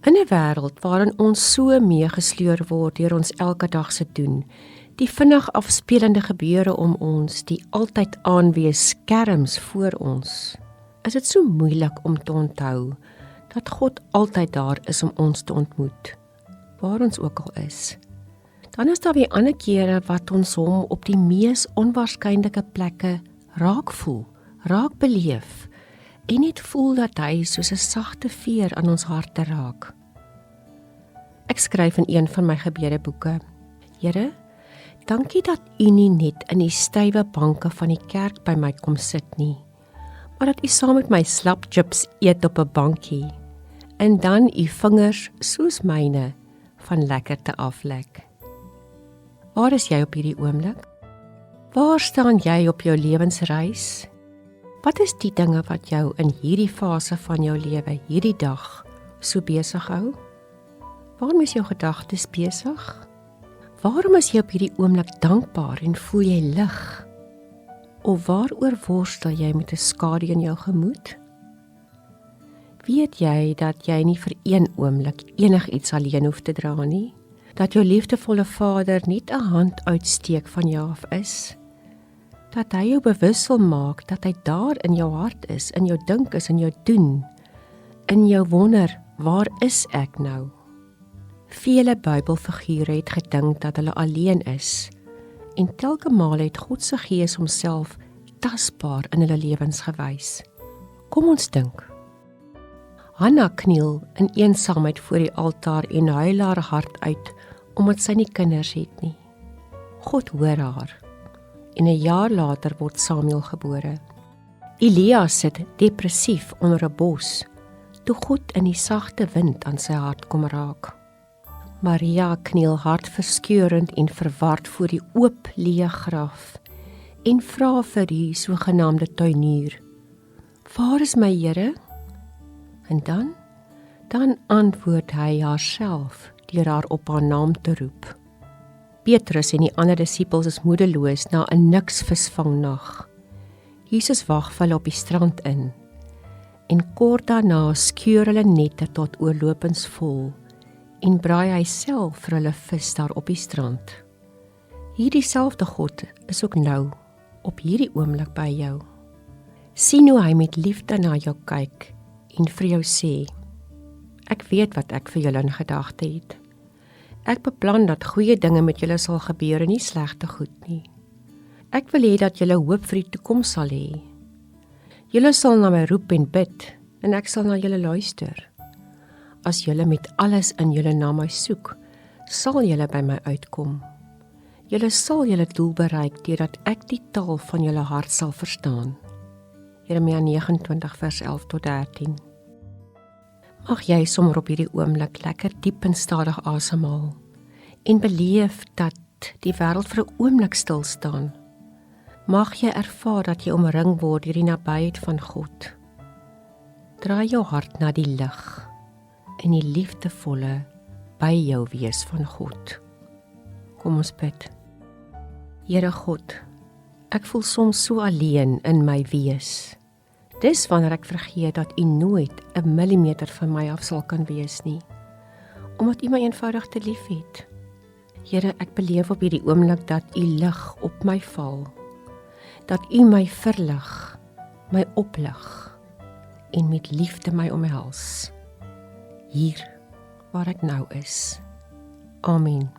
In 'n wêreld waarin ons so meegesleur word deur ons elke dag se doen, die vinnig afspelende gebeure om ons, die altyd aanwees skerms voor ons, is dit so moeilik om te onthou dat God altyd daar is om ons te ontmoet, waar ons ook al is. Dan is daar weer ander kere wat ons hom op die mees onwaarskynlike plekke raak voel, raak beleef, en net voel dat hy soos 'n sagte veer aan ons harte raak. Ek skryf in een van my gebedeboeke: Here, dankie dat U nie net in die stywe banke van die kerk by my kom sit nie, maar dat U saam met my slapchips eet op 'n bankie, en dan U vingers soos myne van lekkerte aflek. Waar is jy op hierdie oomblik? Waar staan jy op jou lewensreis? Wat is die dinge wat jou in hierdie fase van jou lewe, hierdie dag, so besig hou? Waarom is jou gedagtes besig? Waarom is jy op hierdie oomblik dankbaar en voel jy lig? Of waaroor worstel jy met 'n skadu in jou gemoed? Weet jy dat jy nie vir een oomblik enigiets alleen hoef te dra nie? Dat jou liefdevolle Vader niet 'n hand uitsteek van jou af is? Dat hy jou bewus sal maak dat hy daar in jou hart is, in jou dink is, in jou doen, in jou wonder, waar is ek nou? Vele Bybelfigure het gedink dat hulle alleen is, en telke maal het God se Gees homself tasbaar in hulle lewens gewys. Kom ons dink. Hanna kniel in eensaamheid voor die altaar en huil haar hart uit, omdat sy nie kinders het nie. God hoor haar, en 'n jaar later word Samuel gebore. Elia sit depressief onder 'n bos, toe God in die sagte wind aan sy hart kom raak. Maria kniel hartverskeurend en verward voor die oop leë graf en vra vir die sogenaamde tuinier: "Waar is my Here?" En dan antwoord hy haarself deur haar op haar naam te roep. Petrus en die ander disippels is moedeloos na 'n niks visvangnag. Jesus wag vir hulle op die strand in, en kort daarna skeur hulle nette tot oorlopends vol, en braai hy self vir hulle vis daar op die strand. Hierdie selfde God is ook nou, op hierdie oomblik by jou. Sien hoe hy met liefde na jou kyk, en vir jou sê: "Ek weet wat ek vir julle in gedagte het. Ek beplan dat goeie dinge met julle sal gebeur en nie slegte goed nie. Ek wil hê dat julle hoop vir die toekoms sal hê. Julle sal na my roep en bid, en ek sal na julle luister. As julle met alles in julle na my soek, sal julle by my uitkom. Julle sal julle doel bereik deurdat ek die taal van julle hart sal verstaan." Jeremia 29 vers 11 tot 13. Mag jy sommer op hierdie oomblik lekker diep en stadig asemhaal en beleef dat die wêreld vir 'n oomblik stil staan. Mag jy ervaar dat jy omring word deur die nabyheid van God. Draai jou hart na die lig en die liefdevolle by jou wees van God. Kom ons bid. Here God, ek voel soms so alleen in my wees. Dis wanneer ek vergeet dat U nooit 'n millimeter van my af sal kan wees nie, omdat U my eenvoudig te lief het. Here, ek beleef op hierdie oomblik dat U lig op my val, dat U my verlig, my oplig, en met liefde my omhels, hier waar ek nou is. Amen.